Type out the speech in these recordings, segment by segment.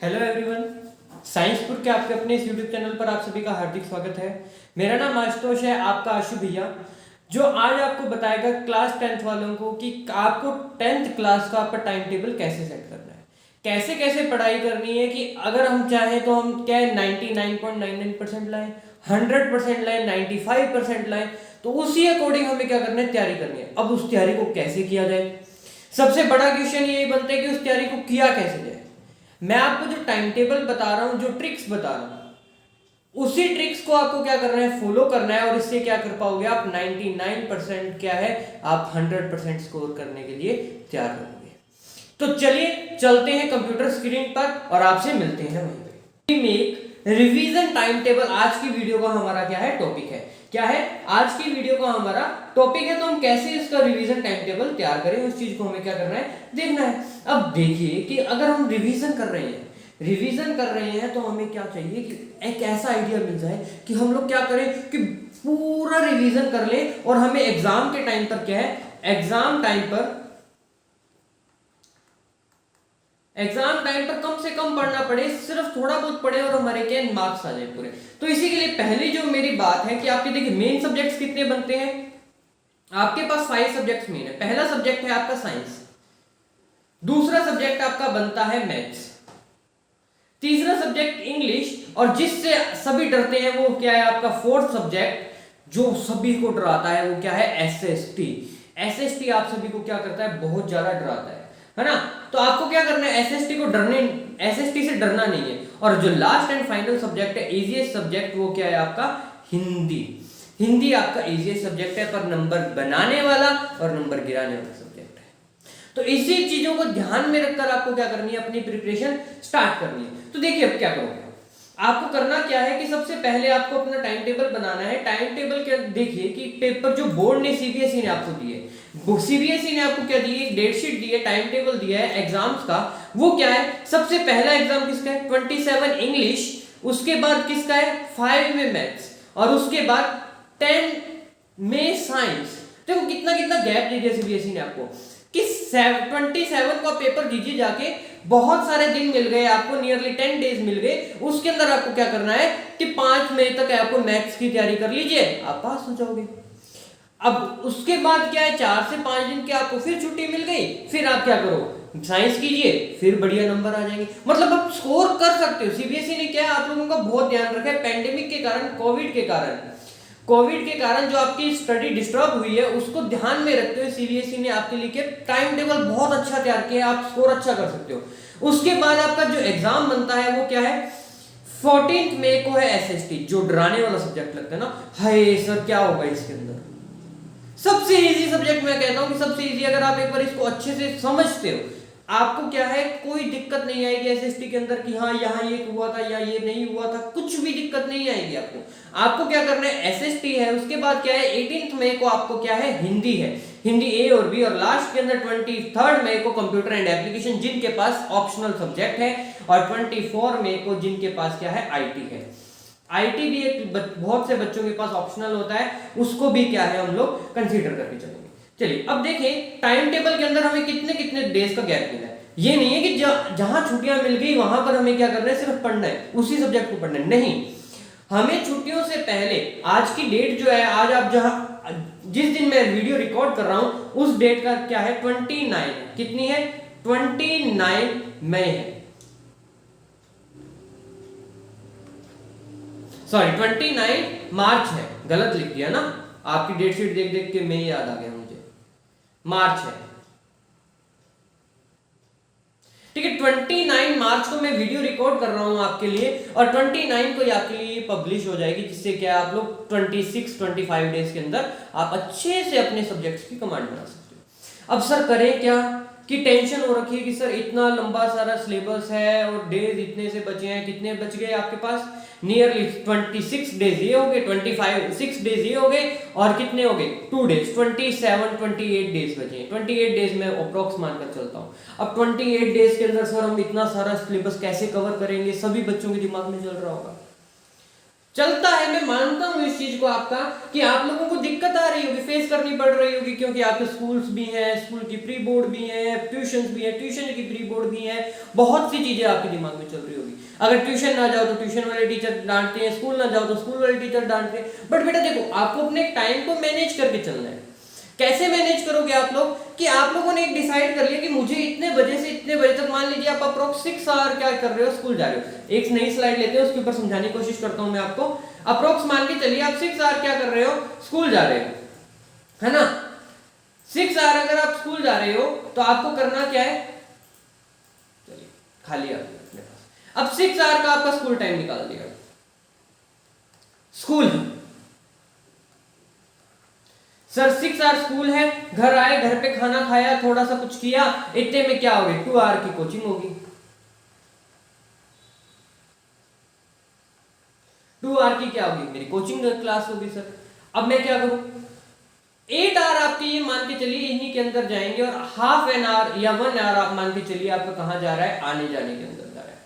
Hello everyone, साइंसपुर के आपके अपने इस यूट्यूब चैनल पर आप सभी का हार्दिक स्वागत है। मेरा नाम आशुतोष है, आपका आशु भैया, जो आज आपको बताएगा क्लास 10th वालों को कि आपको 10th क्लास का आपका टाइम टेबल कैसे सेट करना है, कैसे कैसे पढ़ाई करनी है कि अगर हम चाहें तो हम क्या 99.99% लाएं, 100% लाएं, 95% लाएं, तो उसी अकॉर्डिंग हमें क्या करना है, तैयारी करनी है। अब उस तैयारी को कैसे किया जाए, सबसे बड़ा क्वेश्चन यही बनता है कि उस तैयारी को किया कैसे जाए। मैं आपको जो टाइम टेबल बता रहा हूं, जो ट्रिक्स बता रहा हूं, उसी ट्रिक्स को आपको क्या करना है, फॉलो करना है, और इससे क्या कर पाओगे आप 99% क्या है, आप 100% स्कोर करने के लिए तैयार रहोगे। तो चलिए चलते हैं कंप्यूटर स्क्रीन पर और आपसे मिलते हैं वहीं पे। मेक रिवीजन टाइम टेबल आज की वीडियो का हमारा क्या है, टॉपिक है। क्या है आज की वीडियो का हमारा टॉपिक है, तो हम कैसे इसका रिवीजन टाइम टेबल तैयार करें, उस चीज को हमें क्या करना है, देखना है। अब देखिए कि अगर हम रिवीजन कर रहे हैं तो हमें क्या चाहिए कि एक ऐसा आइडिया मिल जाए कि हम लोग क्या करें कि पूरा रिवीजन कर लें और हमें एग्जाम के टाइम पर क्या है, एग्जाम टाइम पर कम से कम पढ़ना पड़े, सिर्फ थोड़ा बहुत पढ़े और हमारे क्या मार्क्स आ जाए पूरे। तो इसी के लिए पहली जो मेरी बात है कि आपके देखिए मेन सब्जेक्ट्स कितने बनते हैं, आपके पास 5 सब्जेक्ट्स मेन है। पहला सब्जेक्ट है आपका साइंस, दूसरा सब्जेक्ट आपका बनता है मैथ्स, तीसरा सब्जेक्ट इंग्लिश, और जिससे सभी डरते हैं वो क्या है आपका फोर्थ सब्जेक्ट जो सभी को डराता है, वो क्या है, एसएसटी। एसएसटी आप सभी को क्या करता है, बहुत ज्यादा डराता है ना। तो आपको क्या करना है, एसएसटी से डरना नहीं है। और जो लास्ट एंड फाइनल सब्जेक्ट है, इजीएस्ट सब्जेक्ट, वो क्या है आपका हिंदी। हिंदी आपका इजीएस्ट सब्जेक्ट है, पर नंबर बनाने वाला और नंबर गिराने वाला सब्जेक्ट है। तो इसी चीजों को ध्यान में रखकर आपको क्या करनी है, अपनी प्रिपरेशन स्टार्ट करनी है। तो देखिए अब क्या करोगे, आपको करना क्या है कि सबसे पहले आपको अपना टाइम टेबल बनाना है। टाइम टेबल क्या, देखिए कि पेपर जो बोर्ड ने सीबीएसई ने आपको दिए, सीबीएसई ने आपको क्या दी, डेट शीट दी है, टाइम टेबल दिया है एग्जाम्स का। वो क्या है, सबसे पहला एग्जाम किसका है, 27 इंग्लिश, उसके बाद किसका है, 5 में मैथ्स, और उसके बाद 10 में साइंस। देखो कितना कितना गैप दे दिया सीबीएसई ने आपको कि 27 का पेपर दीजिए जाके, बहुत सारे दिन मिल गए आपको, नियरली 10 डेज मिल गए। उसके अंदर आपको क्या करना है कि 5 मई तक आपको मैथ्स की तैयारी कर लीजिए, आप पास हो जाओगे। अब उसके बाद क्या है, 4 से 5 दिन की आपको फिर छुट्टी मिल गई, फिर आप क्या करो, साइंस कीजिए, फिर बढ़िया नंबर आ जाएंगे। मतलब आप स्कोर कर सकते हो। सीबीएसई ने क्या है, आप लोगों का बहुत ध्यान रखा है, पेंडेमिक के कारण, कोविड के कारण जो आपकी स्टडी डिस्टर्ब हुई है, उसको ध्यान में रखते हुए सीबीएसई ने आपके लिए टाइम टेबल बहुत अच्छा तैयार किया है, आप स्कोर अच्छा कर सकते हो। उसके बाद आपका जो एग्जाम बनता है वो क्या है, 14 मई को है एसएसटी, जो डराने वाला सब्जेक्ट लगता है ना, हाय सर क्या होगा इसके अंदर। सबसे इजी सब्जेक्ट मैं कहता हूं कि सबसे इजी, अगर आप एक बार इसको अच्छे से समझते हो, आपको क्या है, कोई दिक्कत नहीं आएगी एसएसटी के अंदर कि हाँ यहाँ ये हुआ था या ये नहीं हुआ था, कुछ भी दिक्कत नहीं आएगी आपको। आपको क्या करना है, एसएसटी है, उसके बाद क्या है 18 मई को आपको क्या है, हिंदी है, हिंदी ए और बी, और लास्ट के अंदर 23 मई को कंप्यूटर एंड एप्लीकेशन, जिनके पास ऑप्शनल सब्जेक्ट है, और 24 मई को जिनके पास क्या है, आईटी है। आईटी भी एक बहुत से बच्चों के पास ऑप्शनल होता है, उसको भी क्या है हम लोग कंसीडर करके चलेंगे। चलिए अब देखें टाइम टेबल के अंदर हमें कितने कितने डेज का गैप मिला है। ये नहीं है कि जहां छुट्टियां मिल गई वहां पर हमें क्या करना है, सिर्फ पढ़ना है, उसी सब्जेक्ट को पढ़ना है, नहीं। हमें छुट्टियों से पहले, आज की डेट जो है, आज आप जिस दिन मैं वीडियो रिकॉर्ड कर रहा हूं, उस डेट का क्या है, 29, कितनी है, 29 मई है, सॉरी 29 मार्च है, गलत लिख दिया ना, आपकी डेट शीट देख देख के मई याद आ गया मुझे, मार्च है, ठीक है। 29 मार्च को मैं वीडियो रिकॉर्ड कर रहा हूं आपके लिए, और 29 को आपके लिए पब्लिश हो जाएगी, जिससे क्या आप लोग 25 डेज के अंदर आप अच्छे से अपने सब्जेक्ट्स की कमांड बना सकते हो। अब सर करें क्या, कि टेंशन हो रखी है कि सर इतना लंबा सारा सिलेबस है और डेज इतने से बचे हैं, कितने बच गए आपके पास, नियरली 26 डेज ये हो गए, 6 डेज ये हो गए, और कितने हो गए, 2 डेज, 28 डेज बचे हैं। 28 डेज में अप्रोक्स मानकर चलता हूँ। अब 28 डेज के अंदर सर हम इतना सारा सिलेबस कैसे कवर करेंगे, सभी बच्चों के दिमाग में चल रहा होगा। चलता है, मैं मानता हूँ इस चीज को आपका कि आप लोगों को दिक्कत आ रही होगी, फेस करनी पड़ रही होगी, क्योंकि आपके स्कूल्स भी हैं, स्कूल की प्री बोर्ड भी है, ट्यूशन भी है, ट्यूशन की प्री बोर्ड भी है, बहुत सी चीजें आपके दिमाग में चल रही होगी। अगर ट्यूशन ना जाओ तो ट्यूशन वाले टीचर डांटते हैं, स्कूल ना जाओ तो स्कूल वाले टीचर डांटते हैं। बट बेटा देखो, आपको अपने टाइम को मैनेज करके चलना है। कैसे मैनेज करोगे आप लोग कि आप लोगों ने एक डिसाइड कर लिया कि मुझे इतने बजे से इतने बजे तक, मान लीजिए आप अप्रोक्स 6 आवर क्या कर रहे हो, स्कूल जा रहे हो। एक नई स्लाइड लेते हैं, उसके ऊपर समझाने की कोशिश करता हूं मैं आपको। अप्रोक्स मान के चलिए आप 6 आवर क्या कर रहे हो, स्कूल जा रहे हो, है ना। 6 आवर अगर आप स्कूल जा रहे हो तो आपको करना क्या है, चलिए खाली अपने पास। अब 6 आवर का आपका स्कूल टाइम निकाल दिया, स्कूल सर 6 आवर स्कूल है, घर आए, घर पे खाना खाया, थोड़ा सा कुछ किया, इतने में क्या होगी, 2 आवर की कोचिंग होगी, 2 आवर की क्या होगी, मेरी कोचिंग क्लास होगी सर। अब मैं क्या करूं, 8 आवर आपके ये मान के चलिए इन्हीं के अंदर जाएंगे, और हाफ एन आवर या 1 आवर आप मान के चलिए आपका कहां जा रहा है, आने जाने के अंदर जा रहा है।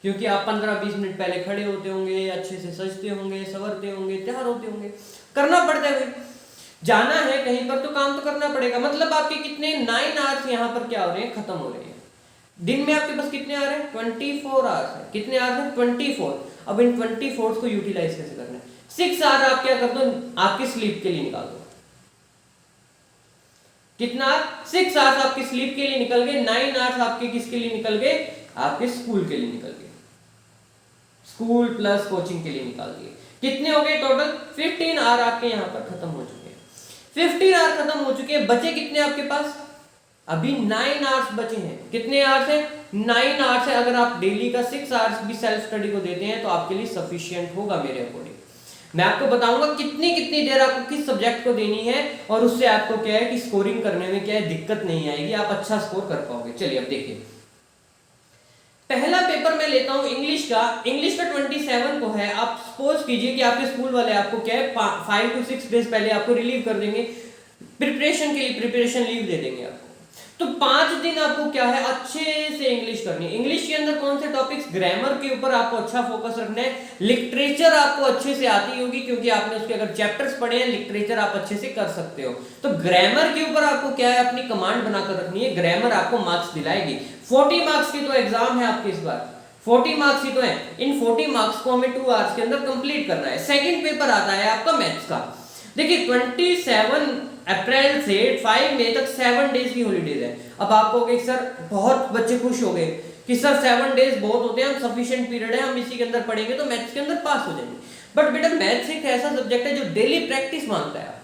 क्योंकि आप 15-20 मिनट पहले खड़े होते होंगे, अच्छे से सजते होंगे, संवरते होंगे, तैयार होते होंगे, करना पड़ता है भाई, जाना है कहीं पर तो काम तो करना पड़ेगा। मतलब आपके कितने 9 आवर्स यहाँ पर क्या हो रहे हैं, खत्म हो रहे हैं। दिन में आपके पास कितने आ रहे हैं, 24 आवर्स है। कितने आवर्स हैं, 24। अब इन 24 को यूटिलाइज कैसे करना है, 6 आवर आप क्या कर दो, आपकी स्लीप के लिए निकाल दो। कितना, 6 आवर्स आपकी स्लीप के लिए निकल गए, 9 आवर्स आपके किसके लिए निकल गए, आपके स्कूल के लिए निकल गए, स्कूल प्लस कोचिंग के लिए निकाल दिए। कितने हो गए टोटल, 15 आवर आपके यहाँ पर खत्म हो चुके हैं। 15 आवर खत्म हो चुके हैं, बचे कितने आपके पास, अभी 9 आवर्स बचे हैं। कितने आवर्स हैं, 9 आवर्स है। अगर आप डेली का 6 आवर्स भी सेल्फ स्टडी को देते हैं तो आपके लिए सफिशिएंट होगा मेरे अकॉर्डिंग। मैं आपको बताऊंगा कितनी कितनी देर आपको किस सब्जेक्ट को देनी है, और उससे आपको क्या है कि स्कोरिंग करने में क्या है, दिक्कत नहीं आएगी, आप अच्छा स्कोर कर पाओगे। चलिए अब देखिए, पहला पेपर मैं लेता हूं इंग्लिश का। इंग्लिश का 27 को है। आप सपोज कीजिए कि आपके स्कूल वाले आपको क्या है 5 to 6 डेज पहले आपको रिलीव कर देंगे, प्रिपरेशन के लिए प्रिपरेशन लीव दे देंगे आपको। तो 5 दिन आपको क्या है, अच्छे से इंग्लिश करनी है। इंग्लिश के अंदर कौन से टॉपिक्स, ग्रामर के ऊपर आपको अच्छा फोकस रखना है। लिटरेचर आपको अच्छे से आती होगी क्योंकि आपने उसके अगर चैप्टर्स पढ़े हैं, लिटरेचर आप अच्छे से कर सकते हो। तो ग्रामर के ऊपर आपको क्या है, अपनी कमांड बनाकर रखनी है। ग्रामर आपको मार्क्स दिलाएगी। 40 मार्क्स की तो एग्जाम है आपके इस बार, 40 मार्क्स ही तो है। इन 40 मार्क्स को हमें 2 आवर्स के अंदर कंप्लीट करना है। सेकंड पेपर आता है आपका मैथ्स का। देखिए 27 अप्रैल से 5 मई तक 7 डेज की हॉलीडेज है। अब आप कहोगे सर, बहुत बच्चे खुश हो गए कि सर 7 डेज बहुत होते हैं, हम सफिशिएंट पीरियड है, हम इसी के अंदर पढ़ेंगे तो मैथ्स के अंदर पास हो जाएंगे। बट बेटा मैथ्स एक ऐसा सब्जेक्ट है जो डेली प्रैक्टिस मांगता है।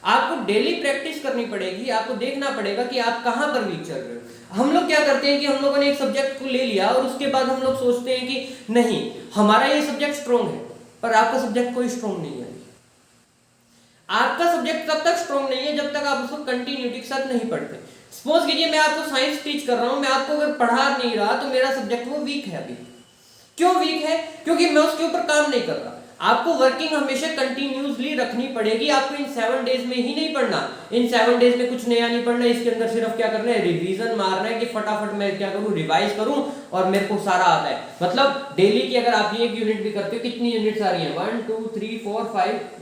आपको डेली प्रैक्टिस करनी पड़ेगी। आपको देखना पड़ेगा कि आप कहां पर वीक चल रहे हो। हम लोग क्या करते हैं कि हम लोगों ने एक सब्जेक्ट को ले लिया और उसके बाद हम लोग सोचते हैं कि नहीं हमारा ये सब्जेक्ट स्ट्रॉन्ग है, पर आपका सब्जेक्ट कोई स्ट्रॉन्ग नहीं है। आपका सब्जेक्ट तब तक स्ट्रॉन्ग नहीं है जब तक आप उसको कंटिन्यूटी के साथ नहीं पढ़ते। सपोज कीजिए मैं आपको साइंस टीच कर रहा हूं, मैं आपको अगर पढ़ा नहीं रहा तो मेरा सब्जेक्ट वो वीक है। अभी क्यों वीक है, क्योंकि मैं उसके ऊपर काम नहीं कर रहा। आपको वर्किंग हमेशा कंटिन्यूसली रखनी पड़ेगी। आपको इन 7 डेज में ही नहीं पढ़ना, इन 7 डेज में कुछ नया नहीं पढ़ना। इसके अंदर सिर्फ क्या करना है, रिवीजन मारना है कि फटाफट मैं क्या करूं, रिवाइज करूं और मेरे को सारा आता है। मतलब डेली की अगर आप एक यूनिट भी करते हो, कितनी यूनिट्स आ रही हैं, 1 2 3 4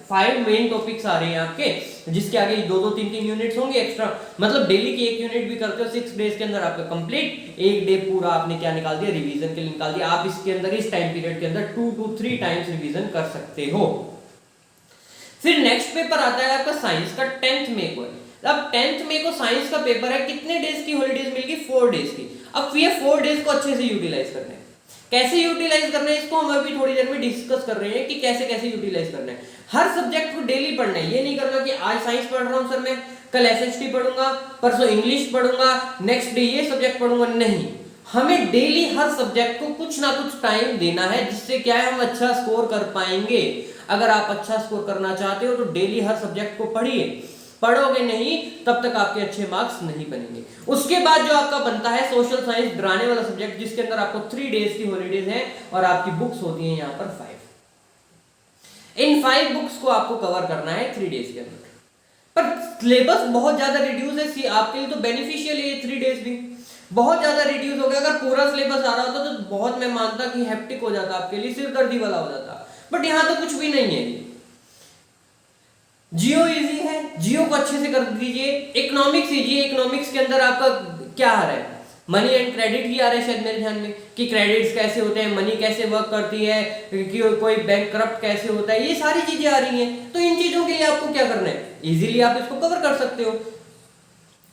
5 मेन टॉपिक्स आ रहे हैं आपके, जिसके आगे 2 3 यूनिट्स होंगे एक्स्ट्रा। मतलब डेली की एक यूनिट भी करते हो 6 डेज के अंदर आपका कंप्लीट, एक डे पूरा आपने क्या निकाल दिया, रिवीजन के लिए निकाल दिया। आप इसके अंदर इस टाइम पीरियड के अंदर 2 to 3 टाइम्स रिवीजन कर सकते हो। फिर नेक्स्ट पेपर आता है आपका साइंस का 10th मई को। अब 10th मई को साइंस का पेपर है। कितने डेज की हॉलीडेज मिलेगी, 4 डेज की। अब ये 4 डेज को अच्छे से यूटिलाइज करना है। कैसे यूटिलाइज करना है इसको हम अभी थोड़ी देर में डिस्कस कर रहे हैं कि कैसे कैसे यूटिलाइज करना है। हर सब्जेक्ट को डेली पढ़ना है। ये नहीं करना कि आज साइंस पढ़ रहा हूं सर मैं, कल एसएसटी पढ़ूंगा, परसों इंग्लिश पढ़ूंगा, नेक्स्ट डे ये सब्जेक्ट पढ़ूंगा। नहीं, हमें डेली हर सब्जेक्ट को कुछ ना कुछ टाइम देना है, जिससे क्या है हम अच्छा स्कोर कर पाएंगे। अगर आप अच्छा स्कोर करना चाहते हो तो डेली हर सब्जेक्ट को पढ़िए। पढ़ोगे नहीं तब तक आपके अच्छे मार्क्स नहीं बनेंगे। उसके बाद जो आपका बनता है सोशल साइंस, डराने वाला सब्जेक्ट, जिसके अंदर आपको 3 डेज की हॉलीडेज है और आपकी बुक्स होती हैं यहाँ पर 5। इन 5 बुक्स को आपको कवर करना है 3 डेज के अंदर। पर सिलेबस बहुत ज्यादा रिड्यूस है, आपके लिए तो बेनिफिशियल है 3 डेज भी। बहुत ज्यादा रिड्यूस हो गया। अगर पूरा सिलेबस आ रहा होता तो बहुत मैं मानता कि हेप्टिक हो जाता, आपके लिए सिरदर्दी वाला हो जाता, बट यहाँ तो कुछ भी नहीं है। जियो इजी है, जियो को अच्छे से कर दीजिए। इकोनॉमिक्स कीजिए, इकोनॉमिक्स के अंदर आपका क्या आ रहा है, मनी एंड क्रेडिट ही आ रहा है शायद मेरे ध्यान में, कि क्रेडिट्स कैसे होते हैं, मनी कैसे वर्क करती है, कि कोई बैंक करप्ट कैसे होता है, ये सारी चीजें आ रही हैं। तो इन चीजों के लिए आपको क्या करना है, इजीली आप इसको कवर कर सकते हो।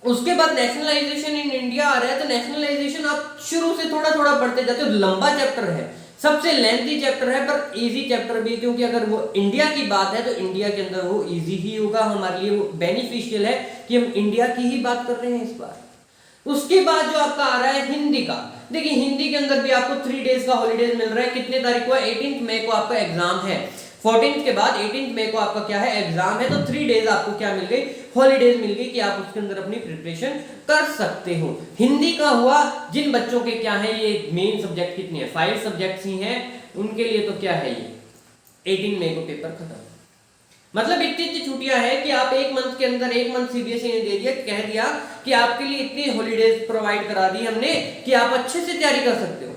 उसके बाद नेशनलाइजेशन इन इंडिया आ रहा है, तो नेशनलाइजेशन आप शुरू से थोड़ा थोड़ा पढ़ते जाते हो। लंबा चैप्टर है, सबसे लेंथी चैप्टर है, पर इजी चैप्टर भी, क्योंकि अगर वो इंडिया की बात है तो इंडिया के अंदर वो इजी ही होगा, हमारे लिए वो बेनिफिशियल है कि हम इंडिया की ही बात कर रहे हैं इस बार। उसके बाद जो आपका आ रहा है हिंदी का, देखिए हिंदी के अंदर भी आपको 3 डेज का हॉलीडेज मिल रहा है। कितने तारीख को है, 18 मई को आपका एग्जाम है, 14 के बाद 18 मई को आपका क्या है, एग्जाम है। तो 3 डेज आपको क्या मिल गई, हॉलीडेज मिल गई, कि आप उसके अंदर अपनी प्रिपरेशन कर सकते हो। हिंदी का हुआ, जिन बच्चों के क्या है, ये मेन सब्जेक्ट कितने हैं, 5 सब्जेक्ट्स ही हैं, उनके लिए तो क्या है, ये 18 मई को पेपर खत्म। मतलब इतनी इतनी छुट्टियां हैं कि आप एक मंथ के अंदर, एक मंथ सीबीएसई ने दे दिया, कह दिया कि आपके लिए इतनी हॉलीडेज प्रोवाइड करा दी हमने कि आप अच्छे से तैयारी कर सकते हो,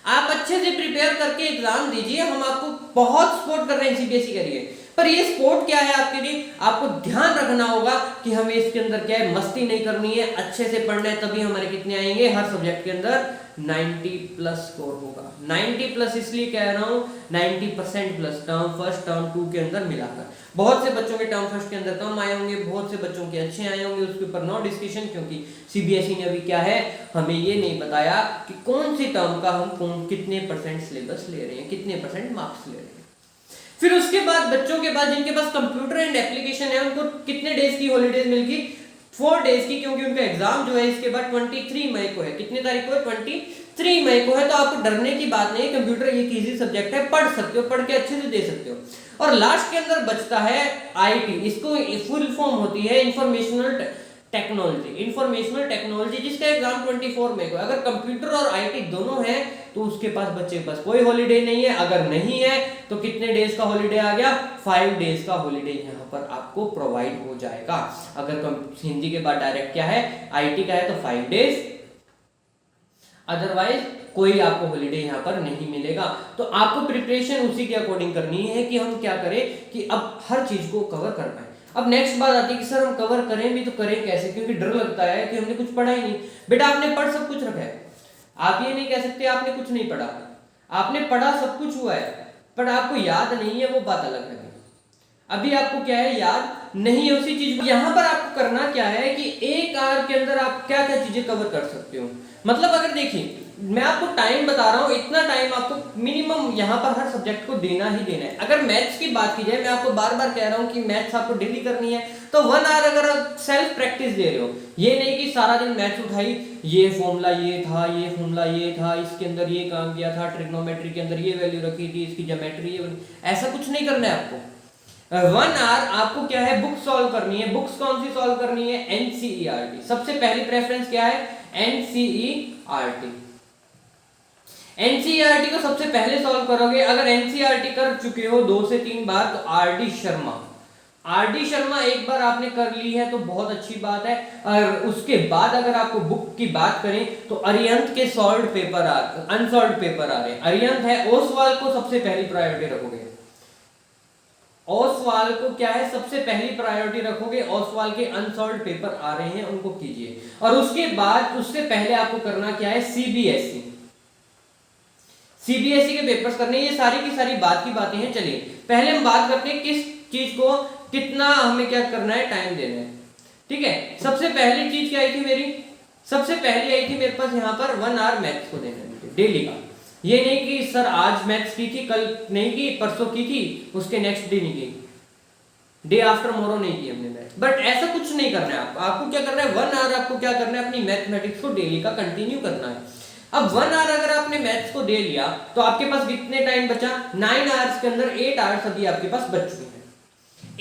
आप अच्छे से प्रिपेयर करके एग्जाम दीजिए, हम आपको बहुत सपोर्ट कर रहे हैं सीबीएसई के लिए। पर ये सपोर्ट क्या है आपके लिए, आपको ध्यान रखना होगा कि हमें इसके अंदर क्या है, मस्ती नहीं करनी है, अच्छे से पढ़ना है, तभी हमारे कितने आएंगे, हर सब्जेक्ट के अंदर 90+ स्कोर होगा। 90+ इसलिए कह रहा हूं, 90% प्लस, टर्म फर्स्ट टर्म 2 के अंदर मिलाकर। बहुत से बच्चों के टर्म फर्स्ट के अंदर कम आए होंगे, बहुत से बच्चों के अच्छे आए होंगे, उसके ऊपर नो डिस्कशन, क्योंकि सीबीएसई ने अभी क्या है, हमें ये नहीं बताया कि कौन सी टर्म का हम कितने % सिलेबस ले रहे हैं, कितने % मार्क्स ले रहे हैं। फिर उसके बाद बच्चों के बाद जिनके पास कंप्यूटर एंड एप्लीकेशन है, उनको कितने डेज की हॉलीडेज मिल गई, 4 डेज की, क्योंकि उनका एग्जाम जो है इसके बाद 23 मई को है। कितने तारीख को है, 23 मई को है। तो आपको डरने की बात नहीं है, कंप्यूटर एक इजी सब्जेक्ट है, पढ़ सकते हो, पढ़ के अच्छे से दे सकते हो। और लास्ट के अंदर बचता है आईटी, इसको फुल फॉर्म होती है इंफॉर्मेशनल टेक्नोलॉजी, इंफॉर्मेशनल टेक्नोलॉजी, जिसका एग्जाम 24 मई को। अगर कंप्यूटर और आईटी दोनों है तो उसके पास, बच्चे के पास कोई हॉलीडे नहीं है। अगर नहीं है तो कितने डेज का हॉलीडे आ गया, 5 डेज का हॉलीडे यहाँ पर आपको प्रोवाइड हो जाएगा। अगर हिंदी के बाद डायरेक्ट क्या है, आईटी का है, तो 5 डेज, अदरवाइज कोई आपको हॉलीडे यहाँ पर नहीं मिलेगा। तो आपको प्रिपरेशन उसी के अकॉर्डिंग करनी है कि हम क्या करें कि अब हर चीज को कवर कर पाए। अब नेक्स्ट बात आती है कि सर हम कवर करें भी तो करें कैसे, क्योंकि डर लगता है कि हमने कुछ पढ़ा ही नहीं। बेटा आपने पढ़ सब कुछ रखा है, आप ये नहीं कह सकते आपने कुछ नहीं पढ़ा, आपने पढ़ा सब कुछ हुआ है, पर आपको याद नहीं है, वो बात अलग है। अभी आपको क्या है, याद नहीं है उसी चीज को। यहाँ पर आपको करना क्या है कि 1 आवर के अंदर आप क्या क्या चीजें कवर कर सकते हो। मतलब अगर देखिए, मैं आपको टाइम बता रहा हूँ, इतना टाइम आपको मिनिमम यहाँ पर हर सब्जेक्ट को देना ही देना है। अगर मैथ्स की बात की जाए, मैं आपको बार बार कह रहा हूँ कि मैथ्स आपको डेली करनी है, तो 1 आवर अगर आप सेल्फ प्रैक्टिस दे रहे हो, ये नहीं कि सारा दिन मैथ्स उठाई, ये फॉर्मूला ये था, ये फॉर्मूला ये था, इसके अंदर ये काम किया था, ट्रिग्नोमेट्री के अंदर ये वैल्यू रखी थी, इसकी ज्योमेट्री ये, ऐसा कुछ नहीं करना है आपको। 1 आवर आपको क्या है, बुक सॉल्व करनी है। बुक्स कौन सी सॉल्व करनी है, एनसीईआरटी। सबसे पहली प्रेफरेंस क्या है, एनसीईआरटी। एनसीईआरटी को सबसे पहले सॉल्व करोगे। अगर एनसीईआरटी कर चुके हो 2 से 3 बार, तो आरडी शर्मा, आरडी शर्मा एक बार आपने कर ली है तो बहुत अच्छी बात है। और उसके बाद अगर आपको बुक की बात करें तो अरिहंत के सॉल्व्ड पेपर अनसॉल्व्ड पेपर आ रहे हैं। अरिहंत है, ओसवाल को सबसे पहली प्रायोरिटी रखोगे, ओसवाल को क्या है, सबसे पहली प्रायोरिटी रखोगे। ओसवाल के अनसॉल्व्ड पेपर आ रहे हैं, उनको कीजिए। और उसके बाद, उससे पहले आपको करना क्या है, सीबीएसई, सीबीएसई के पेपर्स करने। ये सारी की सारी बात की बातें हैं। चलिए पहले हम बात करते हैं किस चीज को कितना हमें क्या करना है, टाइम देना है। ठीक है, सबसे पहली चीज क्या आई थी मेरी, सबसे पहली आई थी मेरे पास यहाँ पर 1 आवर मैथ्स को देना है डेली का। ये नहीं कि सर आज मैथ्स की थी, कल नहीं की, परसों की थी, उसके नेक्स्ट डे नहीं की, डे आफ्टर मोरो नहीं की हमने मैथ्स। बट ऐसा कुछ नहीं करना है आपको। आपको क्या करना है, 1 आवर आपको क्या करना है, अपनी मैथमेटिक्स को डेली का कंटिन्यू करना है। अब 1 आवर अगर आपने मैथ्स को दे लिया तो आपके पास कितने टाइम बचा, 9 आवर्स के अंदर 8 आवर्स अभी आपके पास बच चुके हैं।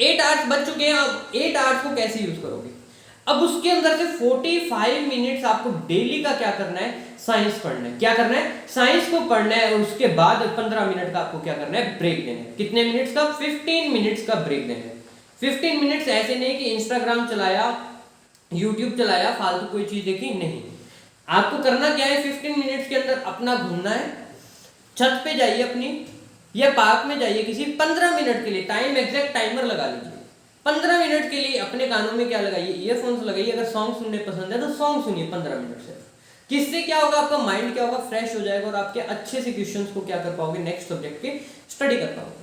8 आवर्स बच चुके हैं। अब 8 आवर्स को कैसे यूज करोगे, अब उसके अंदर से 45 मिनट्स आपको डेली का क्या करना है, साइंस पढ़ना है। क्या करना है, साइंस को पढ़ना है। और उसके बाद 15 मिनट का आपको क्या करना है, ब्रेक देना है। कितने मिनट्स का, 15 मिनट्स का ब्रेक देना है। 15 मिनट्स ऐसे नहीं कि इंस्टाग्राम चलाया, यूट्यूब चलाया, फालतू कोई चीज देखी, नहीं। आपको करना क्या है, 15 मिनट्स के अंदर अपना घूमना है, छत पे जाइए अपनी या पार्क में जाइए किसी, 15 मिनट के लिए टाइम एग्जैक्ट टाइमर लगा लीजिए। 15 मिनट के लिए अपने कानों में क्या लगाइए, ईयरफोन्स लगाइए। अगर सॉन्ग सुनने पसंद है तो सॉन्ग सुनिए 15 मिनट से। किससे क्या होगा, आपका माइंड क्या होगा, फ्रेश हो जाएगा और आपके अच्छे से क्वेश्चंस को क्या कर पाओगे, नेक्स्ट सब्जेक्ट के स्टडी कर पाओगे।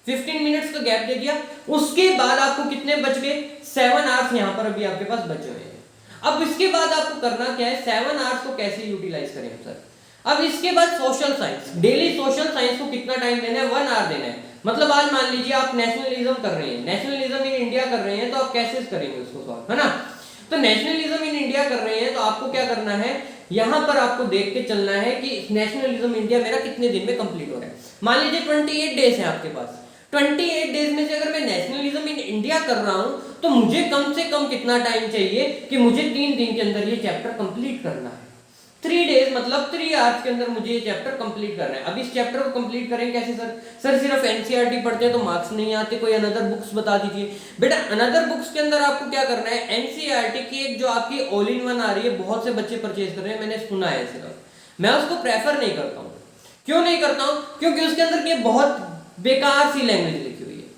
15 मिनट्स का गैप दे दिया, उसके बाद आपको कितने बच गए, 7 आवर्स यहाँ पर अभी आपके पास बचे हुए हैं। अब इसके बाद आपको करना क्या है, 7 आवर्स को कैसे यूटिलाइज करें सर। अब इसके बाद social science, daily social science को कितना टाइम देना है, 1 आवर देना है। मतलब आज मान लीजिए आप नेशनलिज्म कर रहे हैं, नेशनलिज्म इन इंडिया कर रहे हैं, तो आप कैसे करेंगे उसको सॉल्व, है ना। तो नेशनलिज्म इन इंडिया कर रहे हैं तो आपको क्या करना है, यहां पर आपको देख के चलना है कि नेशनलिज्म इंडिया मेरा कितने दिन में कंप्लीट हो रहा है। मान लीजिए 28 डेज है आपके पास, 28 डेज में से अगर मैं नेशनलिज्म इन इंडिया कर रहा हूं तो मुझे कम से कम कितना टाइम चाहिए कि मुझे 3 दिन के अंदर ये चैप्टर कंप्लीट करना है। 3 डेज मतलब 3 आवर्स के अंदर मुझे ये चैप्टर कंप्लीट करना है। अब इस चैप्टर को कंप्लीट करें कैसे सर सिर्फ एनसीईआरटी पढ़ते हैं तो मार्क्स नहीं आते, कोई अनदर बुक्स बता दीजिए। बेटा अनदर बुक्स के अंदर आपको क्या करना है, एनसीईआरटी की एक जो आपकी ऑल इन वन आ रही है, बहुत से बच्चे परचेज कर रहे हैं, मैंने सुना है सिर्फ, मैं उसको प्रेफर नहीं करता हूँ। क्यों नहीं करता हूँ, क्योंकि उसके अंदर की बहुत बेकार सी लैंग्वेज लिखी हुई है,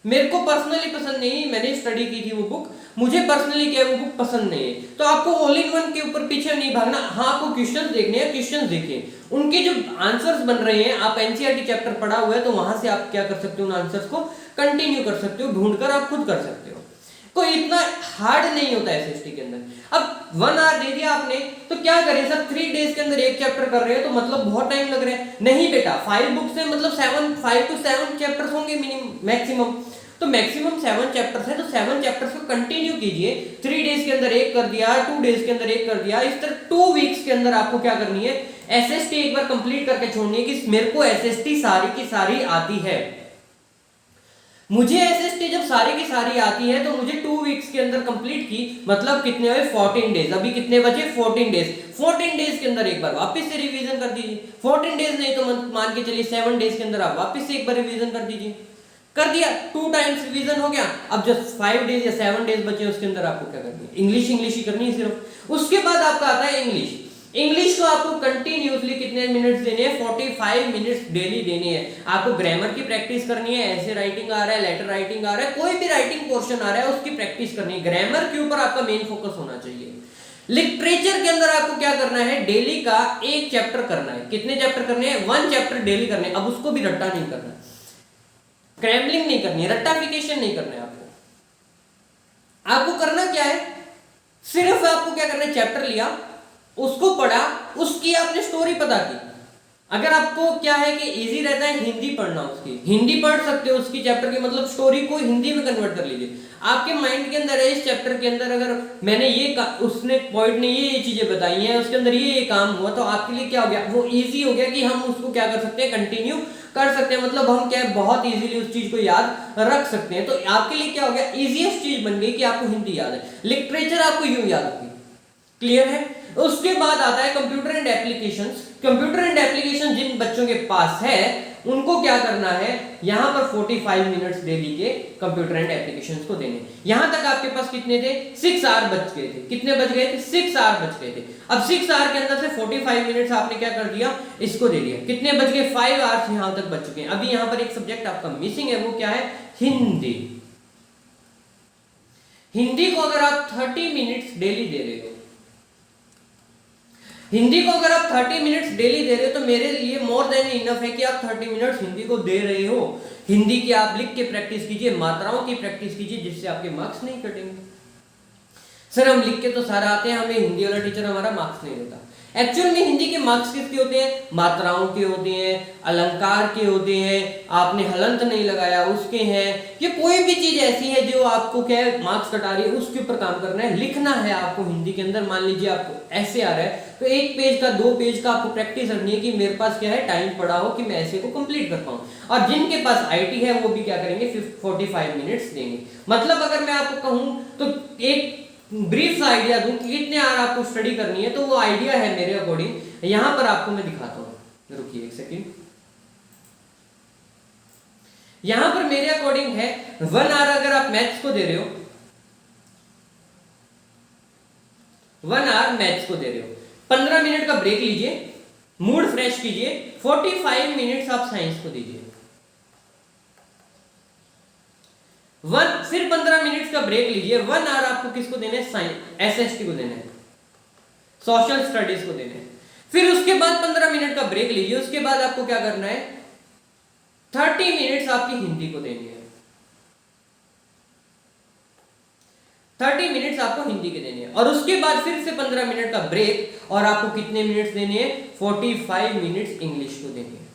मेरे को पर्सनली पसंद नहीं। मैंने स्टडी की थी वो बुक, मुझे पर्सनली क्या वो बुक पसंद नहीं है। तो आपको ऑल इन वन के ऊपर पीछे नहीं भागना, हाँ आपको क्वेश्चंस देखने हैं, क्वेश्चंस देखिए, उनके जो आंसर्स बन रहे हैं, आप एनसीईआरटी चैप्टर पढ़ा हुआ है तो वहां से आप क्या कर सकते हो, उन आंसर्स को कंटिन्यू कर सकते हो, ढूंढकर आप खुद कर सकते हो। कोई इतना हार्ड नहीं होता है एसएसटी के अंदर। अब 1 आवर दे दिया आपने तो क्या करें सर, 3 डेज के अंदर एक चैप्टर कर रहे हैं तो मतलब बहुत टाइम लग रहा है। नहीं बेटा, 5 बुक्स है मतलब 5 to 7 चैप्टर्स होंगे मिनिमम मैक्सिमम, तो मैक्सिमम 7 चैप्टर्स है तो 7 चैप्टर्स को कंटिन्यू कीजिए। 3 डेज के अंदर एक कर दिया, 2 डेज के अंदर एक कर दिया, इस तरह 2 वीक्स के अंदर आपको क्या करनी है, एसएसटी एक बार कंप्लीट करके छोड़नी है कि मेरे को एसएसटी सारी की सारी आती है। मुझे एसएसटी जब सारी की सारी आती है तो मुझे 2 वीक्स के अंदर कंप्लीट की, मतलब कितने हुए 14 डेज। अभी कितने बचे 14 डेज। 14 डेज के अंदर एक बार वापस से रिवीजन कर दीजिए। 14 डेज नहीं तो मान के चलिए 7 डेज के अंदर आप वापस से एक बार रिवीजन कर दीजिए। कर दिया, 2 टाइम्स रिवीजन हो गया। अब जो 5 डेज या 7 डेज बचे उसके अंदर आपको क्या करनी है, इंग्लिश ही करनी है सिर्फ। उसके बाद आपका आता है इंग्लिश। इंग्लिश को आपको कंटिन्यूअसली कितने मिनट्स देने हैं, 45 मिनट्स डेली देने हैं। आपको ग्रामर की प्रैक्टिस करनी है, ऐसे राइटिंग आ रहा है, लेटर राइटिंग आ रहा है, कोई भी राइटिंग पोर्शन आ रहा है उसकी प्रैक्टिस करनी है। ग्रामर के ऊपर आपका मेन फोकस होना चाहिए। लिटरेचर के अंदर आपको क्या करना है, डेली का एक चैप्टर करना है। कितने चैप्टर करने हैं, 1 चैप्टर डेली करने हैं। अब उसको भी रट्टा नहीं करना, क्रैम्बलिंग नहीं करनी है, रट्टाफिकेशन नहीं करना है। आपको करना क्या है, सिर्फ आपको क्या करना है, चैप्टर लिया, उसको पढ़ा, उसकी आपने स्टोरी पता की। अगर आपको क्या है कि इजी रहता है हिंदी पढ़ना, उसकी हिंदी पढ़ सकते हो, उसकी चैप्टर की मतलब स्टोरी को हिंदी में कन्वर्ट कर लीजिए। आपके माइंड के अंदर है इस चैप्टर के अंदर अगर मैंने ये उसने पॉइंट ने ये चीजें बताई हैं, उसके अंदर ये काम हुआ, तो आपके लिए क्या हो गया, वो इजी हो गया कि हम उसको क्या कर सकते हैं, कंटिन्यू कर सकते हैं। मतलब हम क्या है, बहुत इजीली उस चीज को याद रख सकते हैं। तो आपके लिए क्या हो गया, इजीएस्ट चीज बन गई कि आपको हिंदी याद है। लिटरेचर आपको यूं याद होगी। क्लियर है। उसके बाद आता है computer and applications. Computer and application जिन बच्चों के पास है उनको क्या करना है, यहां पर 45 मिनट्स डेली के कंप्यूटर एंड एप्लीकेशंस को देने। यहां तक आपके पास कितने थे, 6 आवर बच गए थे। कितने बच गए थे, 6 आवर बच गए थे। अब 6 आवर के अंदर से 45 मिनट्स आपने क्या कर दिया, इसको दे दिया। कितने बच गए, 5 आवर्स यहां तक बच चुके हैं। अभी यहां पर एक सब्जेक्ट आपका मिसिंग है, वो क्या है, हिंदी। हिंदी को अगर आप 30 मिनट्स डेली दे रहे हो, हिंदी को अगर आप 30 मिनट्स डेली दे रहे हो तो मेरे लिए मोर देन इनफ है कि आप 30 मिनट्स हिंदी को दे रहे हो। हिंदी की आप लिख के प्रैक्टिस कीजिए, मात्राओं की प्रैक्टिस कीजिए, जिससे आपके मार्क्स नहीं कटेंगे। सर हम लिख के तो सारा आते हैं, हमें हिंदी वाला टीचर हमारा मार्क्स नहीं देता। एक्चुअल में हिंदी के मार्क्स किसके होते हैं, मात्राओं के होते हैं, अलंकार के होते हैं, आपने हलंत नहीं लगाया उसके हैं, ये कोई भी चीज ऐसी है जो आपको क्या है मार्क्स कटा रही है, उसके ऊपर काम करना है। लिखना है आपको हिंदी के अंदर। मान लीजिए आपको ऐसे आ रहा है तो 1 पेज का 2 पेज का आपको प्रैक्टिस करनी है कि मेरे पास क्या है, टाइम पड़ा हो कि मैं ऐसे को कंप्लीट कर पाऊं। और जिनके पास आईटी है वो भी क्या करेंगे, 45 मिनट्स देंगे। मतलब अगर मैं आपको कहूं तो एक ब्रीफ आइडिया दूं कि कितने आवर आपको स्टडी करनी है, तो वो आइडिया है मेरे अकॉर्डिंग, यहां पर आपको मैं दिखाता हूं, रुकिए एक सेकंड। यहां पर मेरे अकॉर्डिंग है 1 आवर अगर आप मैथ्स को दे रहे हो 1 आवर मैथ्स को दे रहे हो, 15 मिनट का ब्रेक लीजिए, मूड फ्रेश कीजिए, 45 मिनट्स आप साइंस को दीजिए। फिर 15 मिनट्स का ब्रेक लीजिए, 1 आवर आपको किसको देने हैं, साइंस एसएसटी को देने हैं, सोशल स्टडीज को देने हैं। फिर उसके बाद 15 मिनट का ब्रेक लीजिए, उसके बाद आपको क्या करना है, 30 मिनट्स आपकी हिंदी को देनी है, 30 मिनट्स आपको हिंदी के देने हैं, और उसके बाद फिर से 15 मिनट का ब्रेक, और आपको कितने मिनट्स देने हैं, 45 मिनट्स इंग्लिश को देने हैं।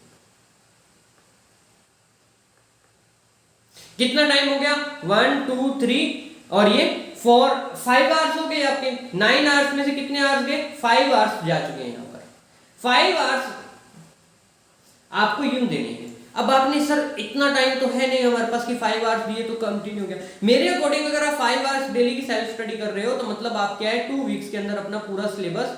कितना टाइम हो गया, 1 2 3 और ये 5 आवर्स हो गए आपके। 9 आवर्स में से कितने आवर्स गए, 5 आवर्स जा चुके हैं यहाँ पर। 5 आवर्स आपको यूं देने हैं। अब आपने सर इतना टाइम तो है नहीं हमारे पास कि 5 आवर्स दिए तो कंटिन्यू हो गया। मेरे अकॉर्डिंग अगर आप 5 आवर्स डेली की सेल्फ स्टडी कर रहे हो तो मतलब आप क्या है 2 वीक्स के अंदर अपना पूरा सिलेबस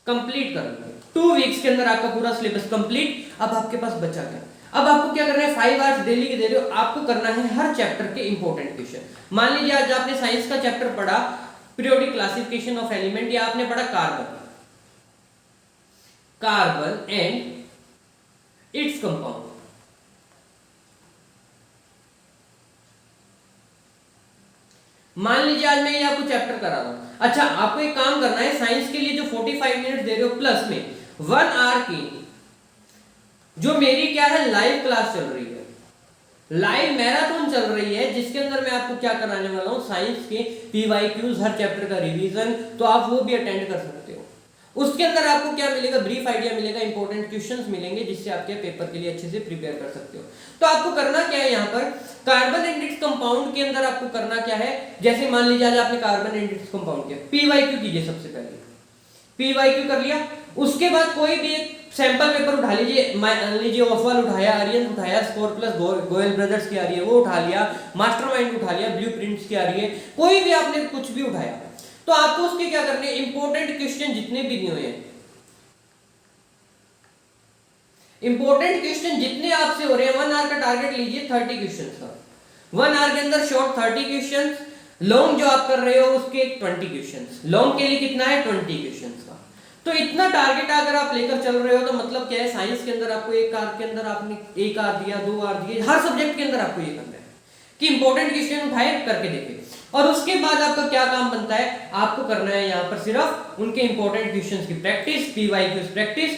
कंप्लीट कर लोगे। 2 वीक्स के अंदर आपका पूरा सिलेबस कंप्लीट। अब आपके पास बचा क्या, अब आपको क्या करना है, 5 आवर्स डेली के दे रहे हो, आपको करना है हर चैप्टर के इंपॉर्टेंट क्वेश्चन। मान लीजिए आज आपने साइंस का चैप्टर पढ़ा पीरियोडिक क्लासिफिकेशन ऑफ एलिमेंट, या आपने पढ़ा कार्बन एंड इट्स कंपाउंड। मान लीजिए आज मैं ये आपको चैप्टर करा रहा हूं। अच्छा, आपको एक काम करना है, साइंस के लिए जो 45 मिनट दे रहे हो प्लस में 1 आवर की जो मेरी क्या है लाइव क्लास चल रही है, लाइव मैराथन चल रही है, जिसके अंदर मैं आपको क्या कराने वाला हूं, साइंस के पीवाईक्यूज, हर चैप्टर का रिवीजन, तो आप वो भी अटेंड कर सकते हो। उसके अंदर आपको क्या मिलेगा, ब्रीफ आइडिया मिलेगा, इंपॉर्टेंट क्वेश्चंस मिलेंगे, जिससे आपके पेपर के लिए अच्छे से प्रिपेयर कर सकते हो। तो आपको करना क्या है, यहाँ पर कार्बन एंड इट्स कंपाउंड के अंदर आपको करना क्या है, जैसे मान लीजिए आज आपने कार्बन एंड इट्स कंपाउंड किया, पीवाईक्यू कीजिए। सबसे पहले पीवाईक्यू कर लिया, उसके बाद कोई भी एक सैंपल पेपर उठा लीजिए, मान लीजिए ओसवाल उठाया, आर्यन उठाया, स्कोर प्लस गोयल ब्रदर्स की आ रही है वो उठा लिया, मास्टरमाइंड उठा लिया, ब्लूप्रिंट्स की आ रही है, कोई भी आपने कुछ भी उठाया, तो आपको उसके क्या करने, इंपॉर्टेंट क्वेश्चन जितने भी दिए हुए हैं, इंपॉर्टेंट क्वेश्चन जितने आपसे हो रहे हैं, 1 आवर का टारगेट लीजिए 30 क्वेश्चन का। 1 आवर के अंदर शॉर्ट 30 क्वेश्चन, लॉन्ग जो आप कर रहे हो उसके 20 क्वेश्चन। लॉन्ग के लिए कितना है, 20 क्वेश्चन का। तो इतना टारगेट अगर आप लेकर चल रहे हो तो मतलब क्या है, साइंस के अंदर आपको एक आवर के अंदर आपने 1 आवर दिया, 2 आवर दिए, हर सब्जेक्ट के अंदर आपको ये करना है कि इंपॉर्टेंट क्वेश्चन उठाए करके देखे। और उसके बाद आपका क्या काम बनता है, आपको करना है यहाँ पर सिर्फ उनके इंपॉर्टेंट क्वेश्चंस की प्रैक्टिस, पीवाईक्यूज प्रैक्टिस।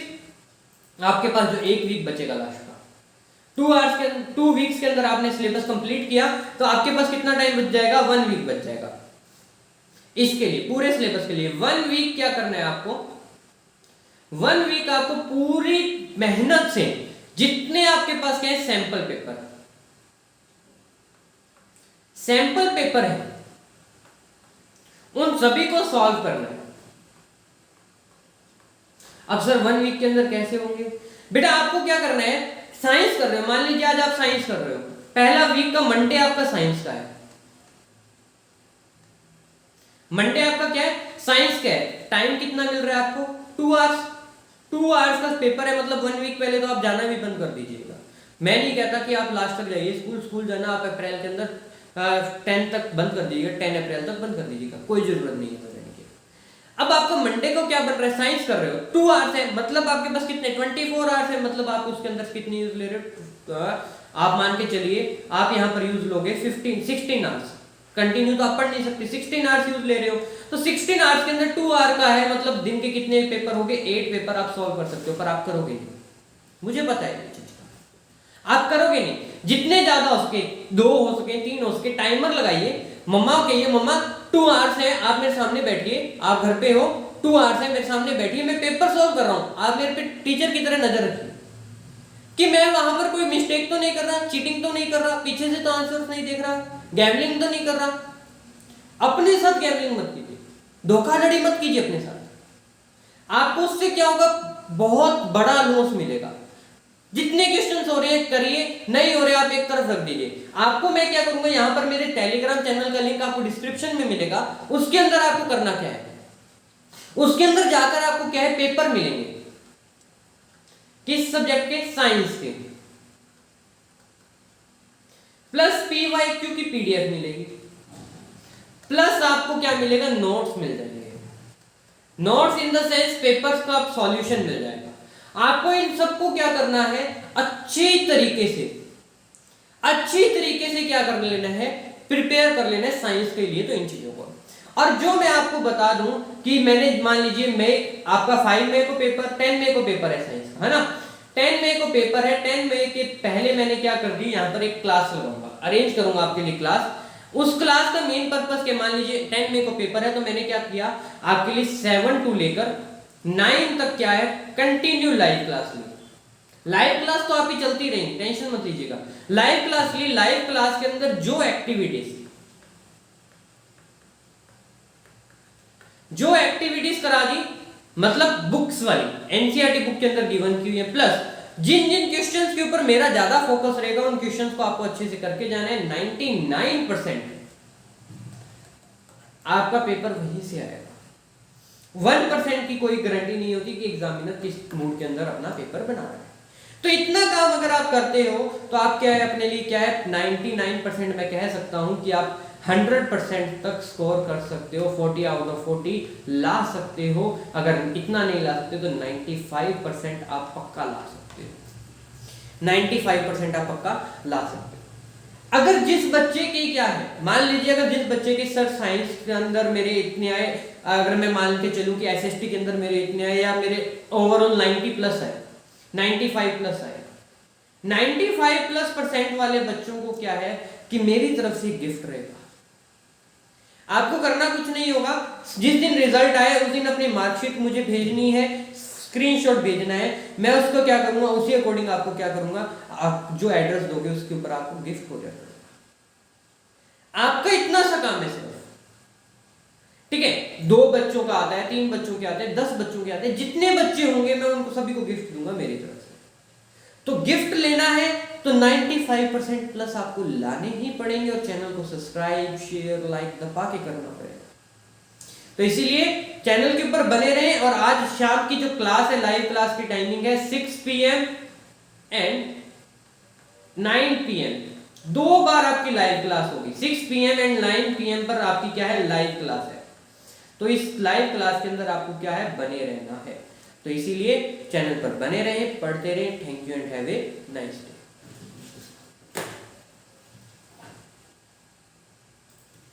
आपके पास जो 1 वीक बचेगा लास्ट का, 2 वीक्स के अंदर आपने सिलेबस कंप्लीट किया तो आपके पास कितना टाइम बच जाएगा, 1 वीक बच जाएगा इसके लिए, पूरे सिलेबस के लिए। 1 वीक क्या करना है आपको, 1 वीक आपको पूरी मेहनत से जितने आपके पास क्या है सैंपल पेपर है उन सभी को सॉल्व करना है। अब सर 1 वीक के अंदर कैसे होंगे, बेटा आपको क्या करना है, साइंस कर रहे हो, मान लीजिए आज आप साइंस कर रहे हो, पहला वीक का मंडे आपका साइंस का है, मंडे आपका क्या है, साइंस का है। टाइम कितना मिल रहा है आपको, 2 आवर्स। 2 आवर्स का पेपर है, मतलब 1 वीक पहले तो आप जाना भी बंद कर दीजिएगा। मैं नहीं कहता कि आप लास्ट तक जाइए, स्कूल जाना आप अप्रैल के अंदर 10 तक बंद कर दीजिएगा, 10 अप्रैल तक बंद कर दीजिएगा, कोई जरूरत नहीं है। अब आपको मंडे को क्या बन रहा है, साइंस कर रहे हो, 2 आवर्स है, मतलब आपके पास कितने 24 आवर्स है, मतलब आप उसके अंदर कितनी यूज ले रहे हो, आप मान के चलिए आप यहाँ पर यूज लोगे 16 आवर्स, कंटिन्यू तो आप पढ़ नहीं सकते, 16 आवर्स यूज ले रहे हो, तो 16 आवर्स के अंदर 2 आवर का है, मतलब दिन के कितने पेपर हो गए, 8 पेपर आप सॉल्व कर सकते हो, पर आप करोगे नहीं, मुझे पता है आप करोगे नहीं। जितने ज्यादा हो सके, 2 हो सके, 3 हो सके, टाइमर लगाइए, मम्मा को कहिए मम्मा 2 आवर्स है, आप मेरे सामने बैठिए, आप घर पे हो, 2 आवर्स है, मेरे सामने बैठिए, मैं पेपर सॉल्व कर रहा हूं, आप मेरे पे टीचर की तरह नजर रखिए कि मैं वहां पर कोई मिस्टेक तो नहीं कर रहा, चीटिंग तो नहीं कर रहा, पीछे से तो आंसर्स नहीं देख रहा, गैम्बलिंग तो नहीं कर रहा। अपने साथ गैम्बलिंग मत कीजिए, धोखाधड़ी मत कीजिए अपने साथ, आपको उससे क्या होगा, बहुत बड़ा लॉस मिलेगा। जितने क्वेश्चंस हो रहे हैं करिए, नहीं हो रहे आप एक तरफ रख दीजिए। आपको मैं क्या करूंगा, यहाँ पर मेरे टेलीग्राम चैनल का लिंक आपको डिस्क्रिप्शन में मिलेगा, उसके अंदर आपको करना क्या है, उसके अंदर जाकर आपको क्या है, पेपर मिलेंगे, किस सब्जेक्ट के, साइंस के, प्लस पीवाईक्यू की पीडीएफ मिलेगी, प्लस आपको क्या मिलेगा, नोट्स मिल जाएंगे। Notes in the sense papers का सॉल्यूशन मिल जाएगा। आपको इन सबको क्या करना है, अच्छी तरीके से क्या कर लेना है, प्रिपेयर कर लेना है साइंस के लिए। तो इन चीजों को, और जो मैं आपको बता दूं कि मैंने मान लीजिए मैं आपका 5 मई को पेपर, 10 मई को पेपर है साइंस का, है ना, 10 मई को पेपर है। 10 मई के पहले मैंने क्या कर दी, यहाँ पर एक क्लास लगाऊंगा, अरेंज करूंगा आपके लिए क्लास। उस क्लास का मेन पर्पस के, मान लीजिए 10 मई को पेपर है तो मैंने क्या किया, आपके लिए 7 to लेकर 9 तक क्या है, कंटिन्यू लाइव क्लास ली। लाइव क्लास तो आपकी चलती रहेंगी, टेंशन मत लीजिएगा। लाइव क्लास ली, लाइव क्लास के अंदर जो एक्टिविटीज करा दी, मतलब बुक्स वाली एनसीईआरटी बुक के अंदर गिवन की हुई है, प्लस जिन जिन क्वेश्चंस के ऊपर मेरा ज्यादा फोकस रहेगा उन क्वेश्चंस को आपको अच्छे से करके जाना है। 99% आपका पेपर वहीं से आएगा। 1% की कोई गारंटी नहीं होती कि एग्जामिनर किस मूड के अंदर अपना पेपर बना रहा है। तो इतना काम अगर आप करते हो तो आप क्या है, अपने लिए क्या है, 99% मैं कह सकता हूं कि आप 100% तक स्कोर कर सकते हो, 40 आउट ऑफ 40 ला सकते हो। अगर इतना नहीं ला सकते तो 95% आप पक्का ला सकते हो, 95% आप पक्का ला सकते हो। अगर जिस बच्चे की क्या है, मान लीजिए अगर जिस बच्चे के सर साइंस के अंदर मेरे इतने आए, अगर मैं मान के चलूं कि एसएसटी के अंदर मेरे इतने आए, या मेरे ओवरऑल 90 प्लस है, 95 प्लस आए, 95+% वाले बच्चों को क्या है कि मेरी तरफ से गिफ्ट रहेगा। आपको करना कुछ नहीं होगा, जिस दिन रिजल्ट आए उस दिन अपनी मार्कशीट मुझे भेजनी है, स्क्रीनशॉट भेजना है, मैं उसको क्या करूंगा, उसी अकॉर्डिंग आपको क्या करूंगा, आप जो एड्रेस दोगे उसके ऊपर आपको गिफ्ट हो जाएगा। आपका इतना सा काम है सिर्फ, ठीक है। 2 बच्चों का आता है, 3 बच्चों के आते हैं, 10 बच्चों के आते हैं, जितने बच्चे होंगे मैं उनको सभी को गिफ्ट दूंगा मेरी तरफ से। तो गिफ्ट लेना है तो 95% प्लस आपको लाने ही पड़ेंगे, और चैनल को सब्सक्राइब, शेयर, लाइक दबा के करना पड़ेगा। तो इसीलिए चैनल के ऊपर बने रहें। और आज शाम की जो क्लास है, लाइव क्लास की टाइमिंग है 6 PM एंड 9 PM, 2 बार आपकी लाइव क्लास होगी। 6 PM एंड 9 PM पर आपकी क्या है, लाइव क्लास है। तो इस लाइव क्लास के अंदर आपको क्या है, बने रहना है। तो इसीलिए चैनल पर बने रहें, पढ़ते रहें। Thank you and have a nice day.